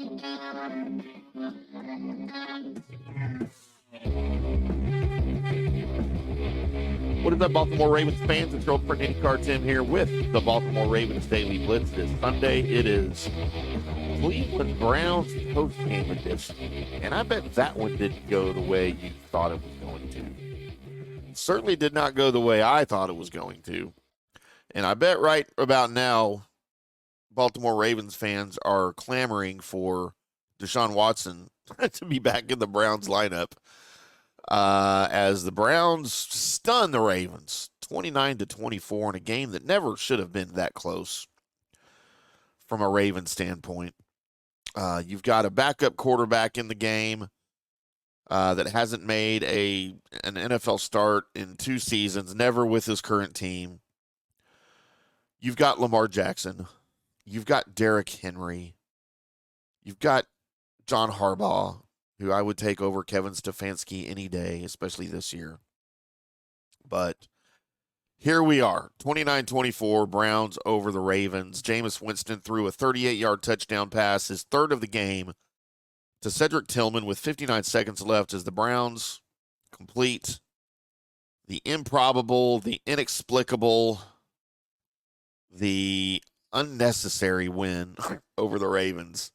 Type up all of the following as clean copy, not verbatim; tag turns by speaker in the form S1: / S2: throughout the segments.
S1: What is up, Baltimore Ravens fans? It's your old friend IndyCar Tim here with the Baltimore Ravens Daily Blitz. This Sunday, it is Cleveland Browns post-game edition. And I bet that one didn't go the way you thought it was going to. It certainly did not go the way I thought it was going to. And I bet right about now, Baltimore Ravens fans are clamoring for Deshaun Watson to be back in the Browns lineup. As the Browns stun the Ravens 29-24 in a game that never should have been that close from a Ravens standpoint. You've got a backup quarterback in the game that hasn't made an NFL start in 2 seasons, never with his current team. You've got Lamar Jackson. You've got Derrick Henry. You've got John Harbaugh, who I would take over Kevin Stefanski any day, especially this year. But here we are, 29-24, Browns over the Ravens. Jameis Winston threw a 38-yard touchdown pass, his third of the game, to Cedric Tillman with 59 seconds left as the Browns complete the improbable, the inexplicable, the unnecessary win over the Ravens.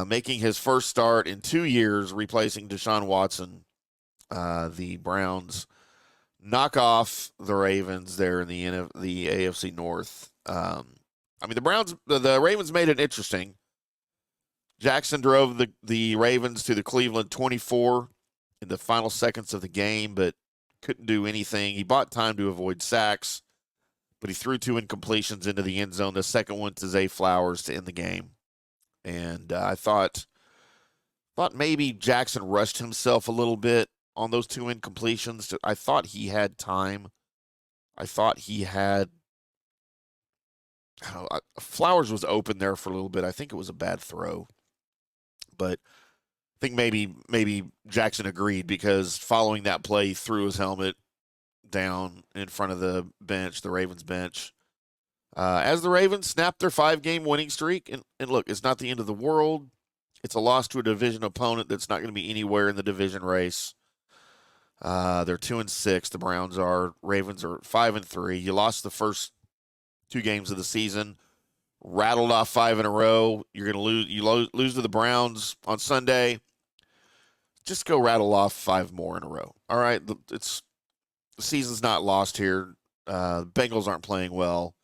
S1: Making his first start in 2 years, replacing Deshaun Watson. The Browns knock off the Ravens there in the AFC North. The Ravens made it interesting. Jackson drove the Ravens to the Cleveland 24 in the final seconds of the game, but couldn't do anything. He bought time to avoid sacks, but he threw 2 incompletions into the end zone. The second one to Zay Flowers to end the game. And I thought maybe Jackson rushed himself a little bit on those 2 incompletions. I thought he had time. I thought he had Flowers was open there for a little bit. I think it was a bad throw. But I think maybe Jackson agreed, because following that play, he threw his helmet down in front of the bench, the Ravens bench. As the Ravens snap their 5-game winning streak, and look, it's not the end of the world. It's a loss to a division opponent that's not going to be anywhere in the division race. They're 2-6. The Browns are. Ravens are 5-3. You lost the first 2 games of the season, rattled off 5 in a row. You're going to lose. You lose to the Browns on Sunday. Just go rattle off 5 more in a row. All right, the season's not lost here. Bengals aren't playing well.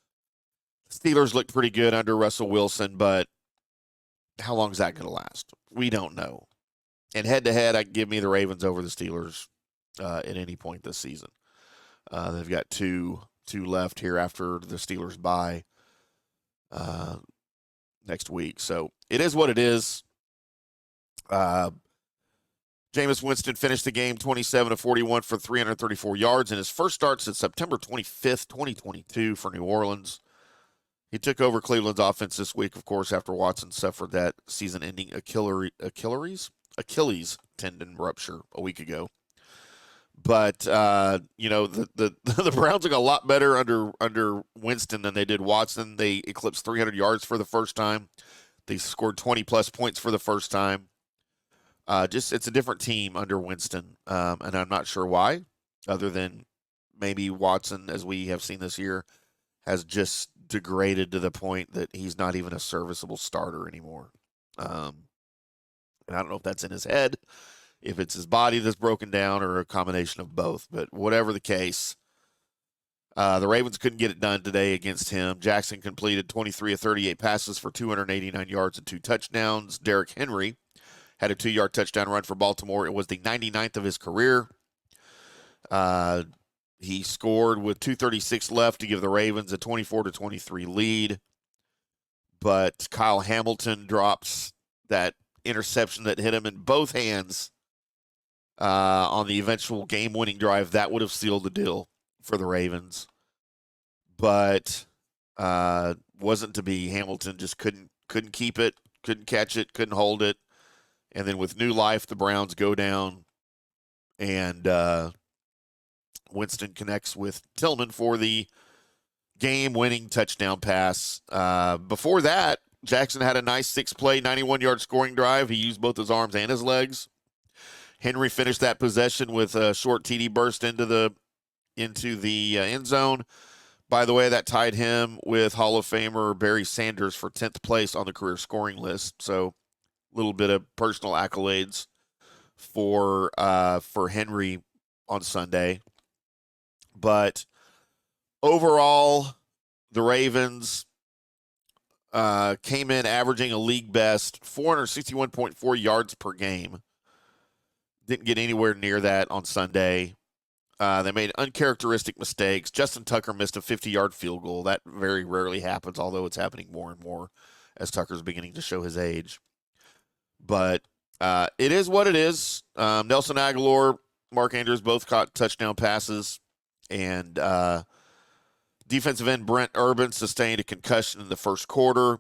S1: Steelers look pretty good under Russell Wilson, but how long is that going to last? We don't know. And head-to-head, I can give me the Ravens over the Steelers at any point this season. They've got two left here after the Steelers bye next week. So it is what it is. Jameis Winston finished the game 27-41 for 334 yards in his first start since September 25th, 2022 for New Orleans. He took over Cleveland's offense this week, of course, after Watson suffered that season-ending Achilles tendon rupture a week ago. But the Browns look a lot better under Winston than they did Watson. They eclipsed 300 yards for the first time. They scored 20-plus points for the first time. It's a different team under Winston, and I'm not sure why, other than maybe Watson, as we have seen this year, has just degraded to the point that he's not even a serviceable starter anymore. And I don't know if that's in his head, if it's his body that's broken down, or a combination of both. But whatever the case, the Ravens couldn't get it done today against him. Jackson completed 23 of 38 passes for 289 yards and 2 touchdowns. Derrick Henry had a 2-yard touchdown run for Baltimore. It was the 99th of his career. He scored with 2:36 left to give the Ravens a 24-23 lead. But Kyle Hamilton drops that interception that hit him in both hands on the eventual game-winning drive. That would have sealed the deal for the Ravens. But wasn't to be. Hamilton just couldn't keep it, couldn't catch it, couldn't hold it. And then with new life, the Browns go down, and Winston connects with Tillman for the game-winning touchdown pass. Before that, Jackson had a nice 6-play, 91-yard scoring drive. He used both his arms and his legs. Henry finished that possession with a short TD burst into the end zone. By the way, that tied him with Hall of Famer Barry Sanders for 10th place on the career scoring list. So a little bit of personal accolades for Henry on Sunday. But overall, the Ravens came in averaging a league best 461.4 yards per game. Didn't get anywhere near that on Sunday. They made uncharacteristic mistakes. Justin Tucker missed a 50-yard field goal. That very rarely happens, although it's happening more and more as Tucker's beginning to show his age. But it is what it is. Nelson Aguilar, Mark Andrews both caught touchdown passes. And defensive end Brent Urban sustained a concussion in the first quarter.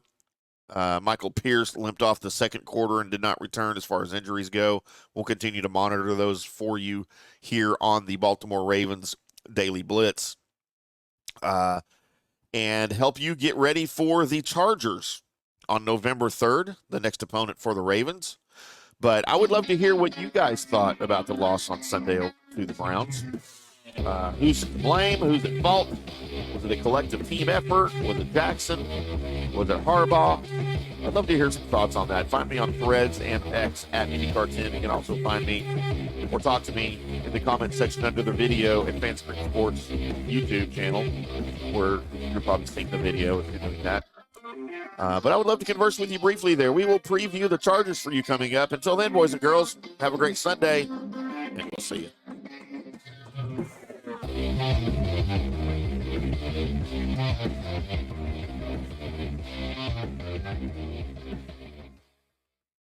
S1: Michael Pierce limped off the second quarter and did not return as far as injuries go. We'll continue to monitor those for you here on the Baltimore Ravens Daily Blitz and help you get ready for the Chargers on November 3rd, the next opponent for the Ravens. But I would love to hear what you guys thought about the loss on Sunday to the Browns. Who's to blame? Who's at fault? Was it a collective team effort? Was it Jackson? Was it Harbaugh? I'd love to hear some thoughts on that. Find me on Threads and X at IndyCar10. You can also find me or talk to me in the comment section under the video at Fanscreen Sports YouTube channel, where you're probably seeing the video if you're doing that. But I would love to converse with you briefly there. We will preview the Chargers for you coming up. Until then, boys and girls, have a great Sunday, and we'll see you.